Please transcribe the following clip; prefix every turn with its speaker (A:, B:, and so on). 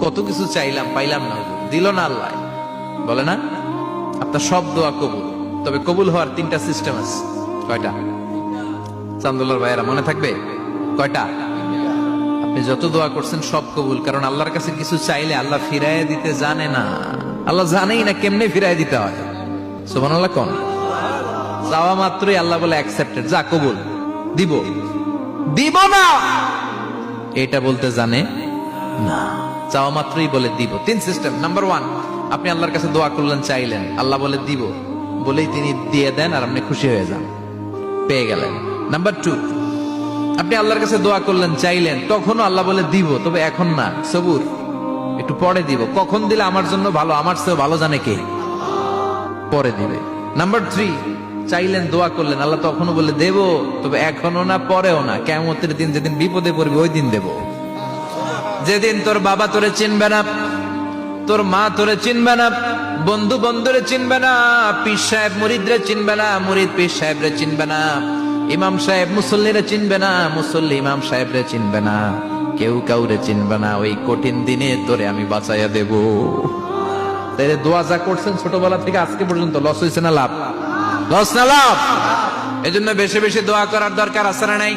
A: কত কিছু চাইলাম, পাইলাম না, দিল না আল্লাহ। বলে না আপনার সব দোয়া কবুল, তবে কবুল হওয়ার 3টা সিস্টেম আছে। কয়টা? চান্দুল্লার ভাইয়েরা মনে থাকবে কয়টা? আপনি যত দোয়া করছেন সব কবুল, কারণ আল্লাহর কাছে কিছু চাইলে আল্লাহ ফিরাইয়া দিতে জানে না। আল্লাহ জানেই না কেমনে ফিরাইয়া দিতে হয়। সুবহানাল্লাহ কোন? চাওয়া মাত্রই আল্লাহ বলে অ্যাকসেপ্টেড, যা কবুল, দিব দিব না এটা বলতে জানে না, চাওয়া মাত্রই বলে দিব। 3 সিস্টেম। নাম্বার 1, আপনি আল্লাহর কাছে দোয়া করলেন, চাইলেন, আল্লাহ বলে দিব, বলেই তিনি দিয়ে দেন আর আপনি খুশি হয়ে যান, পেয়ে গেলেন। নাম্বার 2, আপনি আল্লাহর কাছে দোয়া করলেন, চাইলেন, তখনও আল্লাহ বলে দিব, তবে এখন না, সবুর, একটু পরে দিব। কখন দিলে আমার জন্য ভালো, আমার চেয়ে ভালো জানে কে, পরে দিবে। নাম্বার 3, চাইলেন, দোয়া করলেন, আল্লাহ তখনও বলে দেব, তবে এখনো না, পরেও না, কিয়ামতের দিন যেদিন বিপদে পড়বি ওই দিন দেব। যেদিন তোর বাবা তোরে চিনবে না, তোর মা তোরে চিনবে না, বন্ধু বন্ধুরে চিনবে না, পীর সাহেব মুরিদরে চিনবে না, মুরিদ পীর সাহেবরে চিনবে না, ইমাম সাহেব মুসল্লিরে চিনবে না, মুসল্লি ইমাম সাহেবরে চিনবে না, কেউ কাউরে চিনবে না। ওই কঠিন দিনে তোরে আমি বাঁচাইয়া দেব। তাই দোয়া যা করছেন ছোটবেলা থেকে আজকে পর্যন্ত, লস হয়েছে না লাভ? লস না লাভ? এজন্য বেশি বেশি দোয়া করার দরকার আছে না নাই?